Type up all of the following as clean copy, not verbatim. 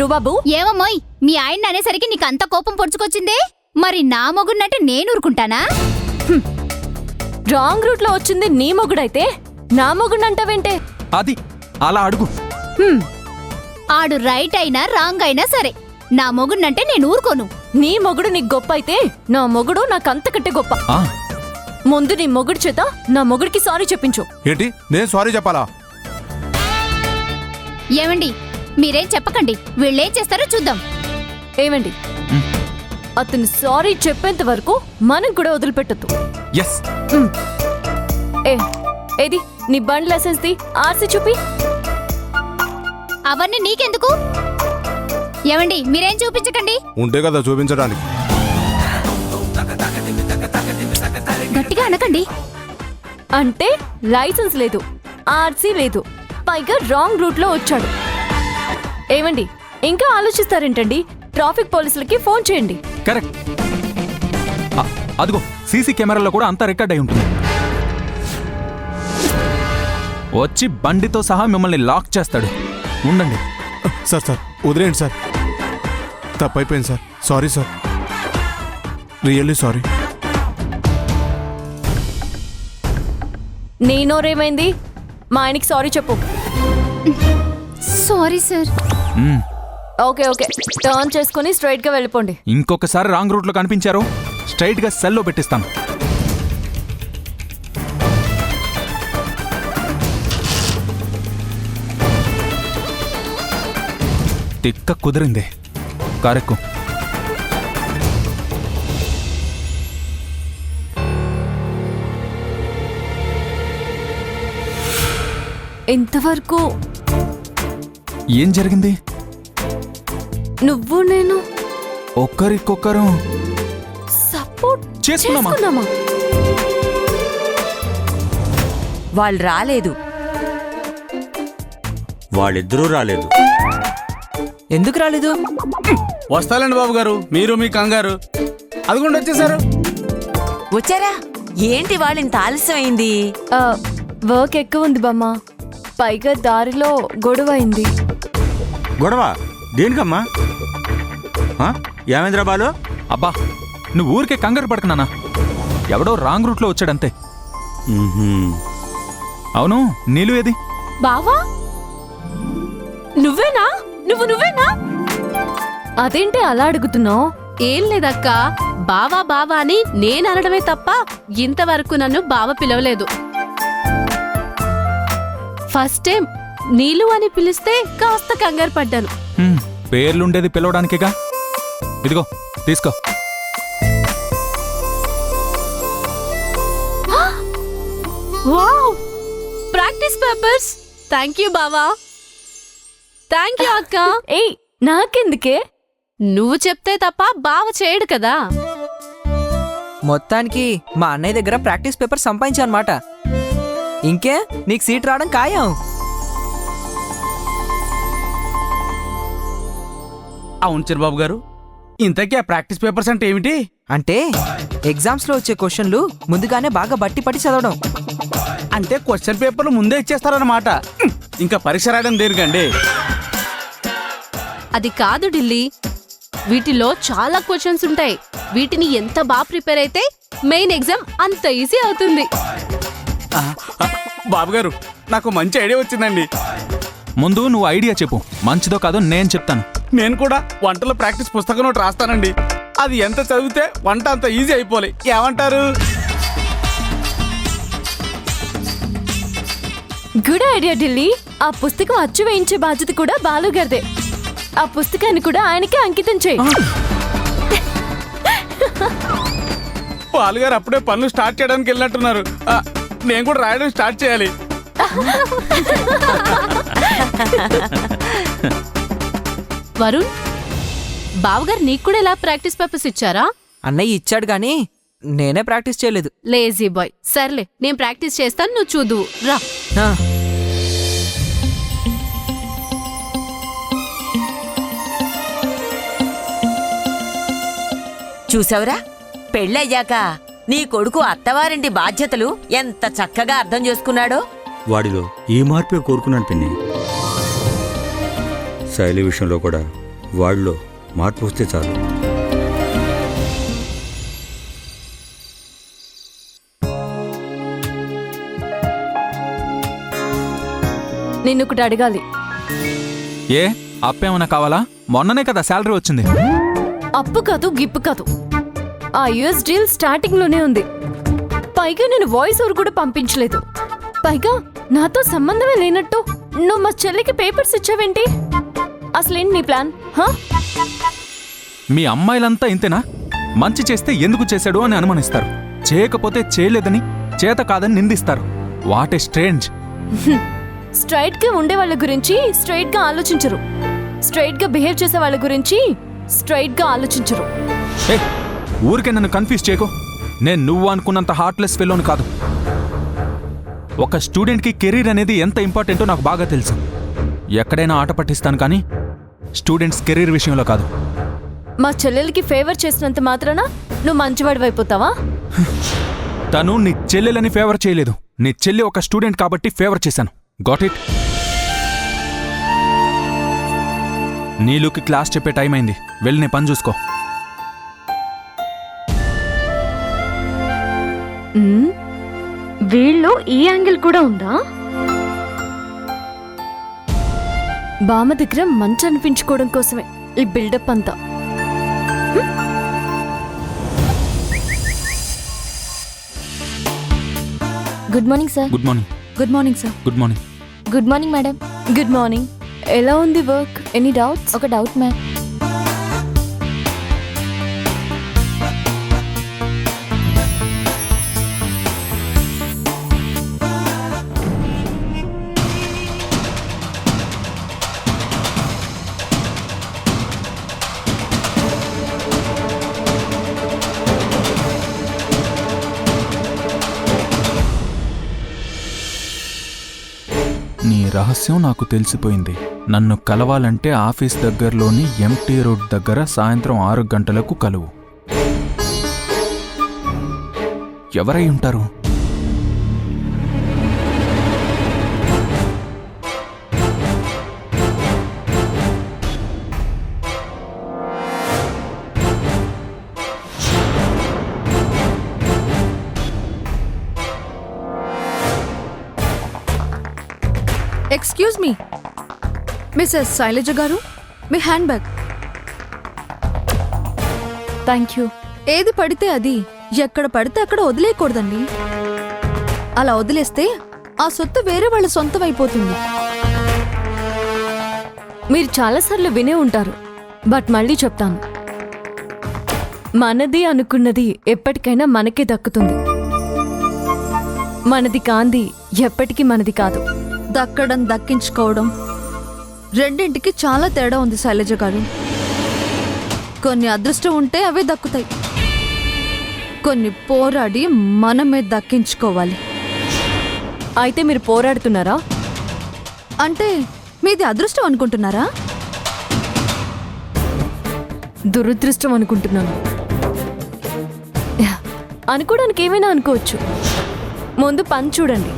ధ్రువబాబు. ఏమమ్మోయ్, మీ ఆయన అనేసరికి నీకంత కోపం పొడుచుకొచ్చిందే? మరి నా మొగుడినంటే నేను ఊరుకుంటానా? రాంగ్ రూట్ లో వచ్చింది నీ మొగుడైతే నా మొగుడంటావేంటే? అది అలా అడుగు. ఆడు రైట్ అయినా రాంగ్ అయినా సరే, నా మొగుడినంటే నేను ఊరుకోను. నీ మొగుడు నీకు గొప్ప అయితే నా మొగుడు నాకంతకంటే గొప్ప. ముందు నీ మొగుడు చేత నా మొగుడికి సారీ చెప్పించు. ఏంటి, నేను సారీ చెప్పాలా? ఏమండి, మీరేం చెప్పకండి, వీళ్ళేం చేస్తారో చూద్దాం. ఏమండి, అతను సారీ చెప్పేంత వరకు మనం కూడా వదిలిపెట్టద్దు. ఎస్. ఏది నీ బండ్ లైసెన్స్ ది ఆర్సీ చూపి. అవన్నీ నీకెందుకు? ఏమండి, మీరేం చూపించకండి. ఉంటే కదా చూపించడానికి. గట్టిగా అనకండి. అంటే లైసెన్స్ లేదు, ఆర్సీ లేదు, పైగా రాంగ్ రూట్ లో వచ్చాడు. ఏమండి, ఇంకా ఆలోచిస్తారేంటండి? ట్రాఫిక్ పోలీసులకి ఫోన్ చేయండి. కరెక్ట్. అదిగో సీసీ కెమెరాలో కూడా అంతా రికార్డ్ అయి ఉంటుంది. వచ్చి బండితో సహా మిమ్మల్ని లాక్ చేస్తాడు. ఉండండి. సార్ వదిలేండి సార్, తప్పైపోయింది sir. Sorry sir, really sorry. నీ నోరేమైంది? మా ఆయనకి సారీ చెప్పు. Sorry sir. ఓకే టర్న్ చేసుకుని స్ట్రైట్ గా వెళ్ళిపోండి. ఇంకొకసారి రాంగ్ రూట్ లో కనిపించారు, స్ట్రైట్ గా సెల్లో పెట్టిస్తాను. తిక్క కుదిరింది. కారెక్కు. ఇంతవరకు ఏం జరిగింది? నువ్వు నేను ఒక్కరికొక్కరు సపోర్ట్ చేసుకున్నామా? వాళ్ళు రాలేదు. వాళ్ళిద్దరూ రాలేదు. ఎందుకు రాలేదు? వస్తాలండి బాబు గారు, మీరు మీ కంగారు. అదిగోండి వచ్చేసారు. వచ్చారా? ఏంటి వాళ్ళు ఇంత ఆలస్యం అయింది? వర్క్ ఎక్కువ ఉంది బామ్మ, పైగా దారిలో గొడవ అయింది. గొడవ దేనికమ్మా? ఏమైందిరా బాలు? అబ్బా, నువ్వు ఊరికే కంగారు పడకనానా, ఎవడో రాంగ్ రూట్ లో వచ్చాడంతే. అవును, నీళ్ళు ఏది? బావా, నువ్వేనా? నువ్వేనా? అదేంటి అలా అడుగుతున్నావు? ఏం లేదక్క, బావా బావా అని నేను అనడమే తప్ప ఇంతవరకు నన్ను బావ పిలవలేదు. ఫస్ట్ టైం నీలు అని పిలిస్తే కాస్త కంగారు పడ్డాను. పేర్లుండేది పిలవడానికిగా. ఇదిగో తీసుకో. Wow, practice papers. Thank you బావా. థ్యాంక్ యూ అక్క. ఏయ్, నాకెందుకే? నువ్వు చెప్తే తప్ప బావ చేయడు కదా. మొత్తానికి మా అన్నయ్య దగ్గర ప్రాక్టీస్ పేపర్ సంపాదించానమాట. ఇంకే నీకు సీట్ రావడం ఖాయం. అవును చిరబాబు గారు, ఇంతకీ ఆ ప్రాక్టీస్ పేపర్స్ అంటే ఏమిటి? అంటే ఎగ్జామ్స్ లో వచ్చే క్వశ్చన్లు ముందుగానే బాగా బట్టి పట్టి చదవడం. అంటే క్వశ్చన్ పేపర్లు ముందే ఇచ్చేస్తారన్నమాట. ఇంకా పరీక్ష రాయడం దేనికండి? అది కాదు ఢిల్లీ, వీటిలో చాలా క్వశ్చన్స్ ఉంటాయి. వీటిని ఎంత బాగా ప్రిపేర్ అయితే మెయిన్ ఎగ్జామ్ అంత ఈజీ అవుతుంది. బాబుగారు, నాకు మంచి ఐడియా వచ్చిందండి. ముందు నువ్వు ఐడియా చెప్పు, మంచిదో కాదో నేను చెప్తాను. నేను కూడా వంటల ప్రాక్టీస్ పుస్తకం ఒకటి రాస్తానండి. అది ఎంత చదివితే వంట అంత ఈజీ అయిపోలే. ఏమంటారు? Good idea Delhi. ఆ పుస్తకం అచ్చు వేయించే బాధ్యత కూడా బాలు గారిదే. ఆ పుస్తకాన్ని కూడా ఆయనకే అంకితం చేయి. బాలుగారు అప్పుడే పనులు స్టార్ట్ చేయడానికి వెళ్ళినట్టున్నారు. నేను కూడా రాయడం స్టార్ట్ చేయాలి. వరుణ్, బావగారు నీకు కూడా ఇలా ప్రాక్టీస్ పేపర్స్ ఇచ్చారా? అన్నయ్య ఇచ్చాడు గాని నేనే ప్రాక్టీస్ చేయలేదు. Lazy bye. సర్లే, నేను ప్రాక్టీస్ చేస్తాను, నువ్వు చూదు రా. చూసావురా, పెళ్ళయ్యాక నీ కొడుకు అత్తవారింటి బాధ్యతలు ఎంత చక్కగా అర్థం చేసుకున్నాడో. వాడిలో ఈ మార్పే కోరుకున్నాను పిన్ని. శైలి విషయంలో కూడా వాళ్ళలో మార్పు వస్తే చాలు. నిన్నొకటి అడగాలి. ఏ అప్పేమన్నా కావాలా? మొన్ననే కదా శాలరీ వచ్చింది. అప్పు కాదు గిప్పు కాదు, ఆ యుఎస్ డీల్ స్టార్టింగ్ లోనే ఉంది. పైగా నేను వాయిస్ ఓవర్ కూడా పంపించలేదు. పైగా నాతో సంబంధమే లేనట్టు నువ్వు మా చెల్లికి పేపర్స్ ఇచ్చావేంటి? అసలేంటి నీ ప్లాన్? హా? మీ అమ్మాయిలంతా ఇంతేనా? మంచి చేస్తే ఎందుకు చేశాడు అని అనుమానిస్తారు, చేయకపోతే చేయలేదని, చేత కాదని నిందిస్తారు. What a strange. స్ట్రైట్ గా ఉండే వాళ్ళ గురించి స్ట్రైట్ గా ఆలోచించరు, స్ట్రైట్ గా బిహేవ్ చేసే వాళ్ళ గురించి స్ట్రైట్ గా ఆలోచించరు. ఏ ఊరికే నన్ను కన్ఫ్యూజ్ చేయకు. నేను నువ్వు అనుకున్నంత హార్ట్లెస్ ఫెలోని కాదు. ఒక స్టూడెంట్కి కెరీర్ అనేది ఎంత ఇంపార్టెంటో నాకు బాగా తెలుసు. ఎక్కడైనా ఆట పట్టిస్తాను కానీ స్టూడెంట్స్ కెరీర్ విషయంలో కాదు. మా చెల్లెలకి ఫేవర్ చేసినంత మాత్రాన నువ్వు మంచివాడివి అయిపోతావా? తను నీ చెల్లెలని ఫేవర్ చేయలేదు. నీ చెల్లి ఒక స్టూడెంట్ కాబట్టి ఫేవర్ చేశాను. Got it? నీలుకి క్లాస్ చెప్పే టైం అయింది, వెళ్ళి నీ పని చూసుకో. వీళ్ళు ఈ యాంగిల్ కూడా ఉందా? బామ్మ దగ్గర మంచి అనిపించుకోవడం కోసమే ఈ బిల్డప్ అంతా. Good morning sir. Good morning. Good morning sir. Good morning. Good morning madam. Good morning. ఎలా ఉంది వర్క్? Any doubts? ఒక డౌట్ మ్యామ్. నీ రహస్యం నాకు తెలిసిపోయింది. నన్ను కలవాలంటే ఆఫీస్ దగ్గరలోని ఎంటీ రోడ్ దగ్గర సాయంత్రం 6 గంటలకు కలువు. ఎవరై ఉంటారు? ఎక్స్క్యూజ్ మీ మిస్సెస్ శైలజ గారు, మీ హ్యాండ్ బ్యాగ్. Thank you. ఏది పడితే అది ఎక్కడ పడితే అక్కడ వదిలేయకూడదండి. అలా వదిలేస్తే ఆ సొత్తు వేరే వాళ్ళ సొంతం అయిపోతుంది. మీరు చాలాసార్లు వినే ఉంటారు, బట్ మళ్ళీ చెప్తాను. మనది అనుకున్నది ఎప్పటికైనా మనకే దక్కుతుంది. మనది కాంది ఎప్పటికీ మనది కాదు. దక్కడం, దక్కించుకోవడం రెండింటికి చాలా తేడా ఉంది శైలజ గారు. కొన్ని అదృష్టం ఉంటే అవే దక్కుతాయి, కొన్ని పోరాడి మనమే దక్కించుకోవాలి. అయితే మీరు పోరాడుతున్నారా? అంటే మీది అదృష్టం అనుకుంటున్నారా? దురదృష్టం అనుకుంటున్నాను. అనుకోవడానికి ఏమైనా అనుకోవచ్చు, ముందు పని చూడండి.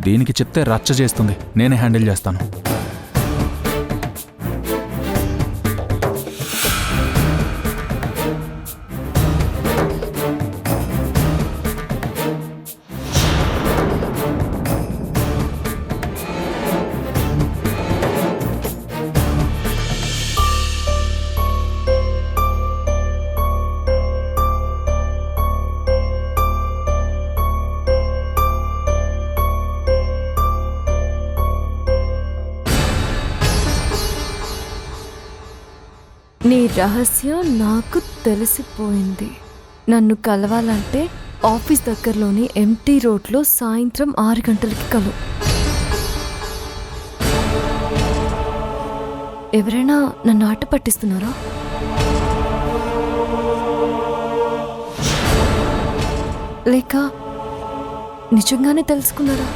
దీనికి చెప్తే రచ్చ చేస్తుంది, నేనే హ్యాండిల్ చేస్తాను. నీ రహస్యం నాకు తెలిసిపోయింది. నన్ను కలవాలంటే ఆఫీస్ దగ్గరలోని ఎంటీ రోడ్లో సాయంత్రం 6 గంటలకి కలువు. ఎవరైనా నన్ను ఆట పట్టిస్తున్నారా? లేక నిజంగానే తెలుసుకున్నారా?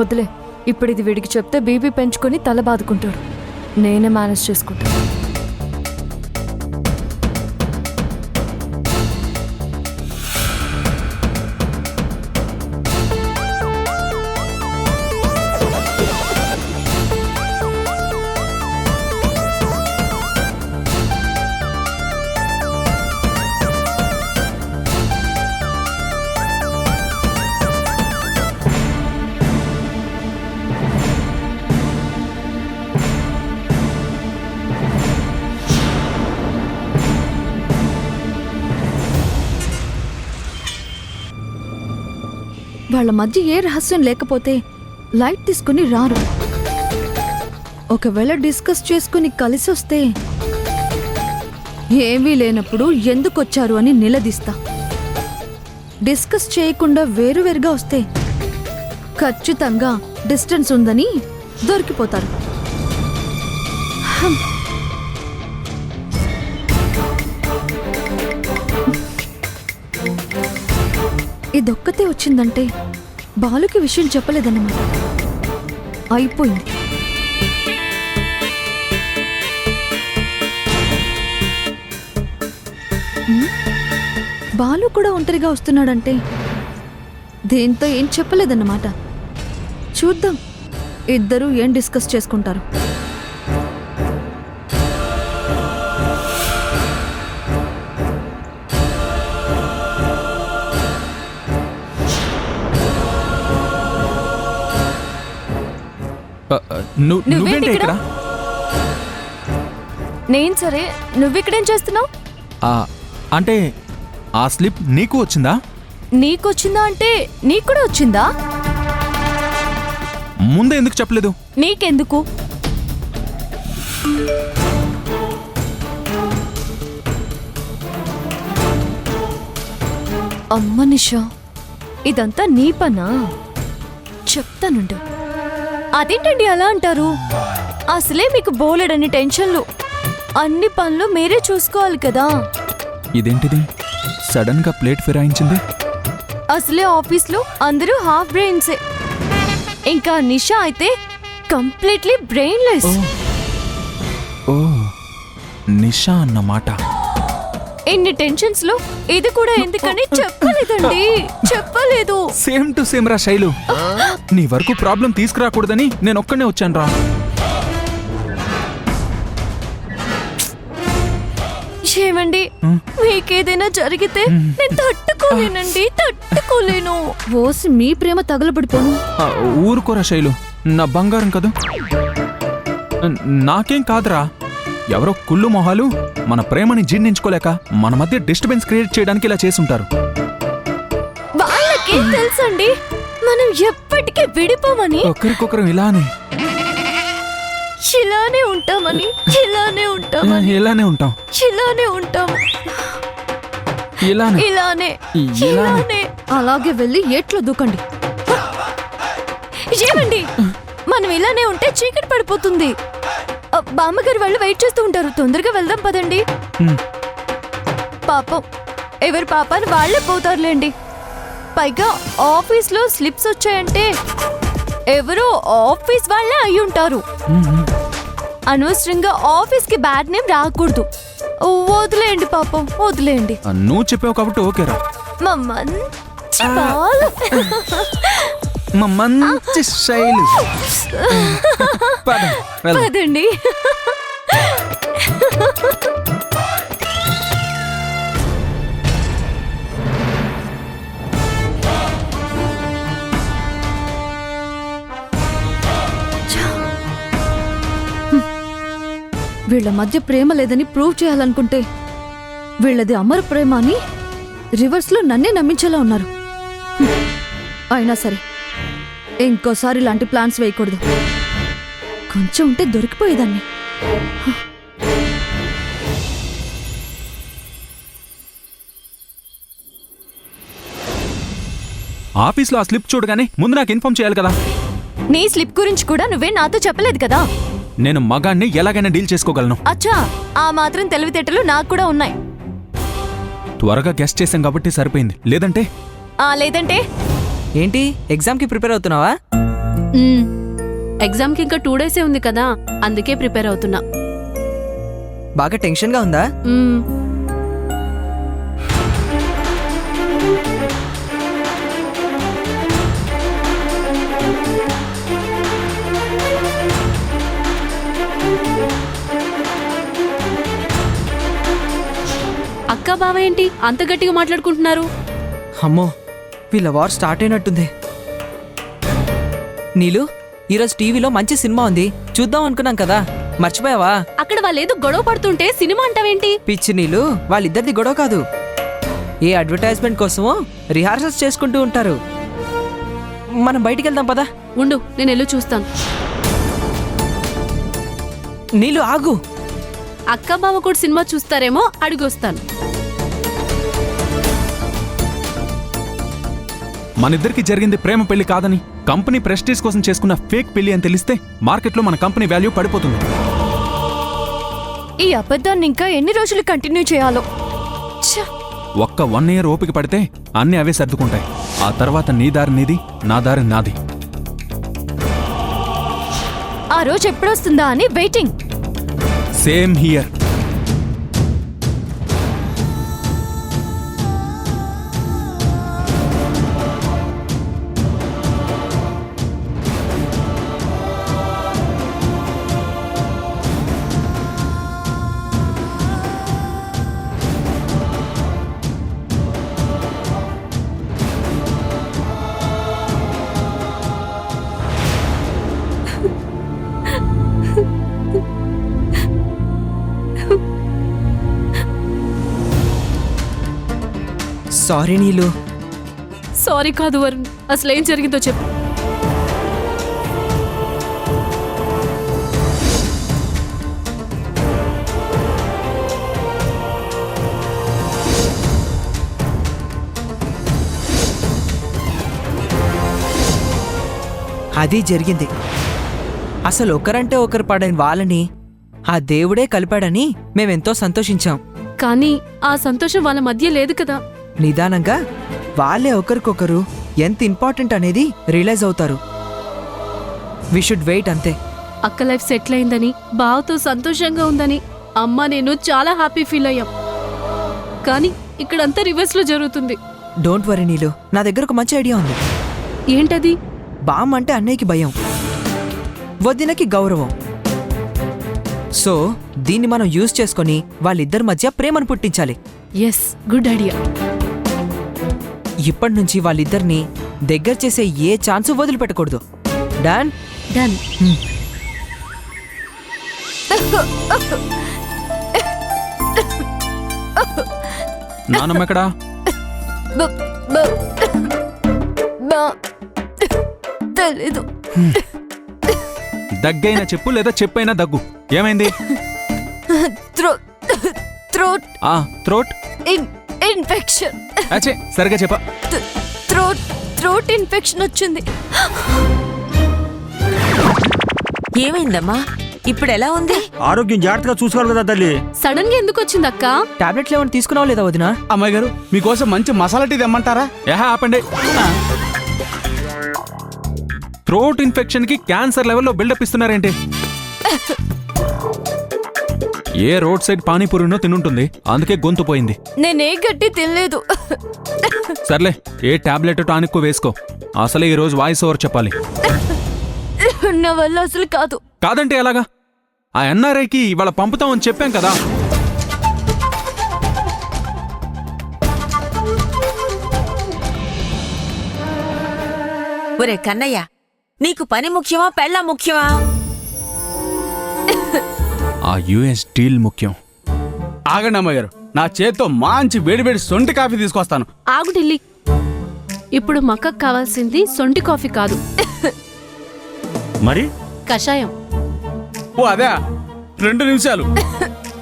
వదిలే, ఇప్పుడు ఇది వీడికి చెప్తే బీపీ పెంచుకొని తల బాదుకుంటాడు. నేనే మేనేజ్ చేసుకుంటాను. వాళ్ళ మధ్య ఏ రహస్యం లేకపోతే లైట్ తీసుకుని రారు. ఒకవేళ డిస్కస్ చేసుకుని కలిసొస్తే ఏమీ లేనప్పుడు ఎందుకొచ్చారు అని నిలదీస్తా. డిస్కస్ చేయకుండా వేరువేరుగా వస్తే ఖచ్చితంగా డిస్టెన్స్ ఉందని దొరికిపోతారు. ఇదొక్కతే వచ్చిందంటే బాలుకి విషయం చెప్పలేదన్నమాట. అయిపోయింది. బాలు కూడా ఒంటరిగా వస్తున్నాడంటే దేంతో ఏం చెప్పలేదన్నమాట. చూద్దాం ఇద్దరూ ఏం డిస్కస్ చేసుకుంటారు. నువ్వేంటి ఇక్కడ? నేను సరే, నువ్విక్కడేం చేస్తున్నావు? అంటే ఆ స్లిప్ నీకు వచ్చిందా? నీకొచ్చిందా అంటే నీకు కూడా వచ్చిందా? ముందే ఎందుకు చెప్పలేదు? నీకెందుకు? అమ్మ నిషా, ఇదంతా నీ పనా? చెప్తానుండు. అదేంటండి అలా అంటారు? అసలే మీకు బోలెడన్ని టెన్షన్లు, అన్ని పనులు మీరే చూసుకోవాలి కదా. ఇదేంటిది సడన్ గా ప్లేట్ ఫిరాయించింది? అసలే ఆఫీస్లో అందరూ హాఫ్ బ్రెయిన్సే. ఇంకా నిషా అయితే కంప్లీట్లీ బ్రెయిన్లెస్. ఓ నిషా అన్నమాట. ఇన్ని టెన్షన్స్ లో ఇది కూడా ఎందుకని చెప్పలేదండి, చెప్పలేదు. సేమ్ టు సేమ్ రా శైలు. నీ వరకు ప్రాబ్లం తీసుకురాకూడదని నేను ఒక్కనే వచ్చాను రా. ఏమండి, మీకేదైనా జరిగితే నేను తట్టుకోలేనండి, తట్టుకోలేను. ఓసి మీ ప్రేమ తగలబడిపోను. ఊరుకోరా శైలు, నా బంగారం కదా. నాకేం కాదురా, ఎవరో కుళ్ళు మొహాలు మన ప్రేమని జీర్ణించుకోలేక మన మధ్య డిస్టర్బెన్స్ క్రియేట్ చేయడానికి ఇలా చేసుంటారు. వాళ్ళకేం తెలుసండి మనం ఎప్పటికీ విడిపోమని. ఒకరికొకరు ఇలానే ఉంటామని, ఇలానే ఉంటామని, ఇలానే ఉంటాం, ఇలానే ఉంటాం, ఇలానే ఇలానే ఇలానే. ఇలానే. అలాగే వెళ్ళి ఏట్లో దూకండి. ఏమండి, మనం ఇలానే ఉంటే చీకటి పడిపోతుంది. బామ్మగారు వాళ్ళు వెయిట్ చేస్తూ ఉంటారు, తొందరగా వెళ్దాం పదండి. పాపం ఎవరి పాపాన్ని వాళ్లే పోతారులేండి. పైగా ఆఫీస్లో స్లిప్స్ వచ్చాయంటే ఎవరో ఆఫీస్ వాళ్ళే అయి ఉంటారు. అనవసరంగా ఆఫీస్ కి బ్యాడ్ నేమ్ రాకూడదు. వదిలేయండి పాపం, వదిలేయండి. నువ్వు చెప్పావు కాబట్టి ఓకేరా. మా మంచి బాలు, మా మంచి శైలు. పద, వెళ్దాం. పదండి. వీళ్ళ మధ్య ప్రేమ లేదని ప్రూవ్ చేయాలనుకుంటే వీళ్ళది అమర ప్రేమ అని రివర్స్లో నన్నే నమ్మించేలా ఉన్నారు. అయినా సరే ఇంకోసారి ఇలాంటి ప్లాన్స్ వేయకూడదు. కొంచెం ఉంటే దొరికిపోయేదాన్ని. ఆఫీస్లో ఆ స్లిప్ చూడగానే ముందు నాకు ఇన్ఫార్మ్ చేయాలి కదా. నీ స్లిప్ గురించి కూడా నువ్వే నాతో చెప్పలేదు కదా. నేను మగాన్ని ఎలాగైనా డీల్ చేసుకోగలను. అచ్చా, ఆ మాత్రం తెలివితేటలు నాకు కూడా ఉన్నాయి. త్వరగా గెస్ట్ చేశాం కాబట్టి సరిపోయింది, లేదంటే లేదంటే ఏంటి ఎగ్జామ్కి ప్రిపేర్ అవుతున్నావా? ఎగ్జామ్కి ఇంకా 2 డేసే ఉంది కదా, అందుకే ప్రిపేర్ అవుతున్నా. బాగా టెన్షన్గా ఉందా? అక్క బావ ఏంటి అంత గట్టిగా మాట్లాడుకుంటున్నారు? అమ్మో, వీళ్ళ వార్ స్టార్ట్ అయినట్టుంది. నీలు, ఈరోజు టీవీలో మంచి సినిమా ఉంది, చూద్దాం అనుకున్నాం కదా, మర్చిపోయావా? అక్కడ వాళ్ళేదో గొడవ పడుతుంటే సినిమా అంటావేంటి? పిచ్చి నీలు, వాళ్ళిద్దరిది గొడవ కాదు, ఏ అడ్వర్టైజ్మెంట్ కోసమో రిహార్సల్స్ చేసుకుంటూ ఉంటారు. మనం బయటికి వెళ్దాం పదా. ఉండు, నేను ఎల్లు చూస్తాను. నీళ్ళు ఆగు. అక్క బావ కూడా సినిమా చూస్తారేమో, అడిగొస్తాను. మనిద్దరికి జరిగింది ప్రేమ పెళ్లి కాదని కంపెనీ ప్రెస్టీజ్ కోసం చేసుకున్న ఫేక్ పెళ్లి అని తెలిస్తే మార్కెట్లో మన కంపెనీ వాల్యూ పడిపోతుంది. ఈ అబద్ధాన్ని ఇంకా ఎన్ని రోజులు కంటిన్యూ చేయాలో. ఛ! ఒక్క 1 year ఓపిక పడితే అన్నీ అవే సర్దుకుంటాయి. ఆ తర్వాత నీ దారి నీది, నా దారి నాది. ఆ రోజు ఎప్పుడొస్తుందా అని వెయిటింగ్. Same here. సారీ నీళ్ళు. సారీ కాదు వరుణ్, అసలు ఏం జరిగిందో చెప్పు. అది జరిగింది. అసలు ఒకరంటే ఒకరు పడని వాళ్ళని ఆ దేవుడే కలిపాడని మేమెంతో సంతోషించాం. కానీ ఆ సంతోషం వాళ్ళ మధ్య లేదు కదా. నిదానంగా వాళ్ళే ఒకరికొకరు ఎంత ఇంపార్టెంట్ అనేది రియలైజ్ అవుతారు. వి షుడ్ వెయిట్ అంతే. అక్క లైఫ్ సెటిల్ అయిందని, బావతో సంతోషంగా ఉందని అమ్మ నేను చాలా హ్యాపీ ఫీల్ అయ్యాం. కానీ ఇక్కడంతా రివర్స్ లో జరుగుతుంది. డోంట్ వరీ నీలు, నా దగ్గర ఒక మంచి ఐడియా ఉంది. ఏంటది? బామ్ అంటే అన్నయ్యకి భయం, వదినకి గౌరవం. సో దీన్ని మనం యూజ్ చేసుకొని వాళ్ళిద్దరి మధ్య ప్రేమను పుట్టించాలి. Yes, good idea. ఇప్పటి నుంచి వాళ్ళిద్దరిని దగ్గర చేసే ఏ ఛాన్సు వదిలిపెట్టకూడదు. డన్. డన్. నానమ్మెక్కడా? తెలీదు. దగ్గైనా చెప్పు, లేదా చెప్పైనా దగ్గు. ఏమైంది? Throat throat infection. అచ్చే, సరిగా చెప్పా. థ్రోట్ ఇన్ఫెక్షన్ వచ్చింది. ఏమైందమ్మా? ఇప్పుడు ఎలా ఉంది? ఆరోగ్యం జాగ్రత్తగా చూసుకోవాలి కదా తల్లి. సడన్ గా ఎందుకు వచ్చింది అక్క? టాబ్లెట్లు ఏమైనా తీసుకున్నావా లేదా వదినా? అమ్మాయి గారు, మీకోసం మంచి మసాలా టీ తెమ్మంటారా? ఏహా ఆపండి. థ్రోట్ ఇన్ఫెక్షన్ కి క్యాన్సర్ లెవెల్లో బిల్డప్ ఇస్తున్నారేంటి? ఏ రోడ్ సైడ్ పానీపూరినో తినుంటుంది, అందుకే గొంతు పోయింది. నేనే గట్టి తినలేదు. సర్లే, ఏ టాబ్లెట్ టానిక్ వేసుకో. అసలే ఈ రోజు వాయిస్ ఓవర్ చెప్పాలి. నా వల్ల అసలు కాదు. కాదంటే ఎలాగా? ఆ ఎన్ఆర్ఐకి ఇవాళ పంపుతామని చెప్పాం కదా. ఒరే కన్నయ్య, నీకు పని ముఖ్యమా పెళ్ళ ముఖ్యమా? ఆ యుఎస్ డీల్ ముఖ్యం. ఆగండి అమ్మాయి గారు, నా చేత్తో మంచి వేడివేడి సొంటి కాఫీ తీసుకొస్తాను. ఆగు ఢిల్లీ. ఇప్పుడు మక్కకు కావాల్సింది సొంటి కాఫీ కాదు, మరి కషాయం. ఓ అదే, 2 నిమిషాలు.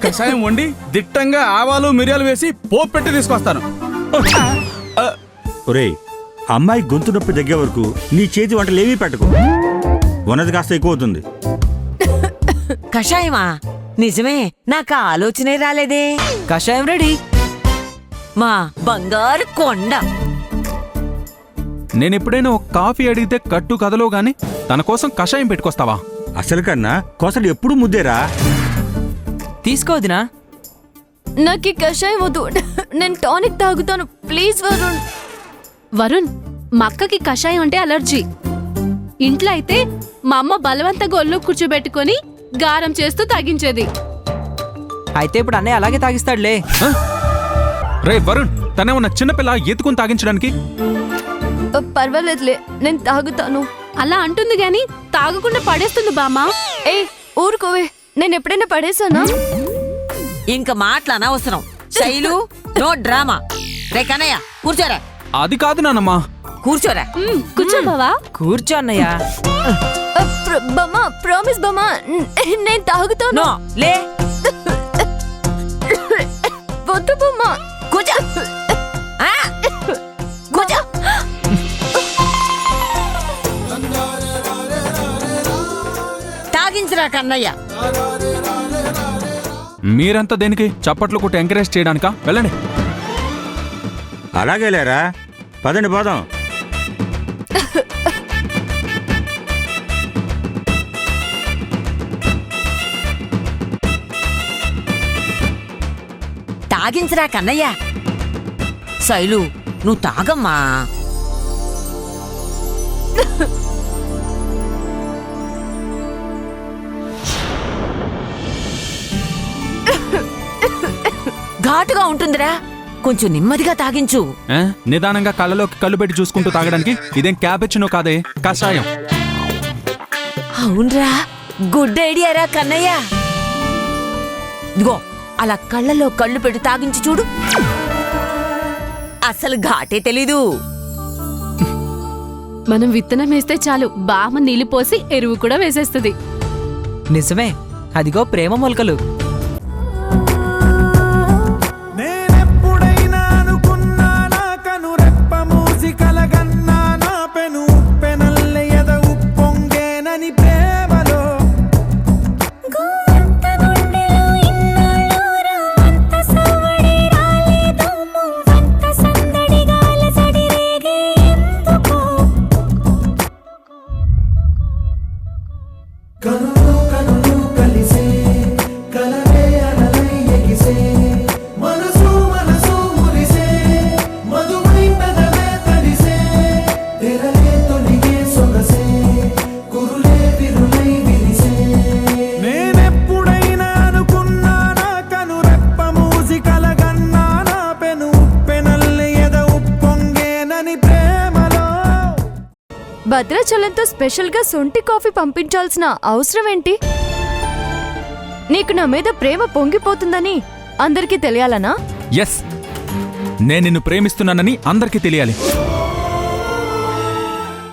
కషాయం వండి దిట్టంగా ఆవాలు మిరియాలు వేసి పోపు పెట్టి తీసుకొస్తాను. ఒరేయ్, అమ్మాయి గొంతు నొప్పి దగ్గర వరకు నీ చేతి వంటలేమీ పెట్టకు. ఉన్నది కాస్త ఎక్కువ అవుతుంది. కషాయమా? నిజమే, నాకు ఆ ఆలోచనే రాలేదే. కషాయం రెడీ. మా బంగారు కొండ. నేనెప్పుడైనా ఒక కాఫీ అడిగితే కట్టు కదలో గాని తన కోసం కషాయం పెట్టుకొస్తావా? అసలు కన్నా కోసలు ఎప్పుడు ముద్దేరా. తీసుకోవద్దునా? నాకు ఈ కషాయం వద్దు. నేను టానిక్ తాగుతాను. ప్లీజ్ వరుణ్. వరుణ్, మా అక్కకి కషాయం అంటే అలర్జీ. ఇంట్లో అయితే మా అమ్మ బలవంతంగా ఒళ్ళో కూర్చోబెట్టుకొని గారం చేస్తూ తాగించేది. అయితే ఇప్పుడు అన్నయ్య అలాగే తాగిస్తాడులే. రే వరుణ్, తనేమన్నా చిన్నపిల్ల ఎత్తుకుని తాగించడానికి? పర్వాలేదులే, నేను తాగుతాను. అలా అంటుంది గాని తాగకుండా పడేస్తుంది బామ్మ. ఏ ఊరుకోవే, నేను ఎప్పుడైనా పడేసానా? ఇంక మాటలు అనవసరం. Shailu, no drama. రే కన్నయ్య, కూర్చోరా. అది కాదు నానమ్మా. కూర్చోరా. కూర్చో బావా. కూర్చో అన్నయ్య. బామ్మ ప్రామిస్ బామ్మ నేను తాగుతాను. నో లే. వద్దు బామ్మ. కూర్చో. ఆ, కూర్చో. తాగించరా కన్నయ్య. మీరంతా దేనికి చప్పట్లు కొట్టి ఎంకరేజ్ చేయడానికా? వెళ్ళండి. అలాగే లేరా, పదండి పోదాం. తాగించరా కన్నయ్య. శైలు నువ్వు తాగమ్మా. ఘాటుగా ఉంటుందిరా, కొంచెం నెమ్మదిగా తాగించు. ఏ? నిదానంగా కళ్ళలోకి కళ్ళు పెట్టి చూసుకుంటూ తాగడానికి ఇదేం క్యాపెచ్చినో కాదే, కషాయం. అవునరా, గుడ్ ఐడియారా కన్నయ్య. ఇదిగో అలా కళ్ళలో కళ్ళు పెట్టి తాగించి చూడు, అసలు ఘాటే తెలీదు. మనం విత్తనం వేస్తే చాలు, బామ్మ నీళ్లు పోసి ఎరువు కూడా వేసేస్తుంది. నిజమే, అదిగో ప్రేమ మొలకలు. నేనెప్పుడైనా అనుకున్నా నా కను రెప్ప మూసి కలగన్నా నా పెను ఉప్పెనల్లె ఎద ఉప్పొంగేనని ప్రేమలో. కనులు కనులు కలిసే కలవే అలలై ఎగిసే మనసు మనసు మురిసే మధువై పెదవే తడిసే తెరలే తొలిగే సొగసే కురులే విరులై విరిసే. నేనెప్పుడైనా అనుకున్నా నా కను రెప్ప మూసి కలగన్నా నా పెను ఉప్పెనల్లె ఎద ఉప్పొంగేనని ప్రేమలో. భద్రాచలంతో స్పెషల్ గా సొంటి కాఫీ పంపించాల్సిన అవసరం ఏంటి? నీకు నా మీద ప్రేమ పొంగిపోతుందని అందరికీ తెలియాలనా? ఎస్, నేను నిన్ను ప్రేమిస్తున్నానని అందరికీ తెలియాలి.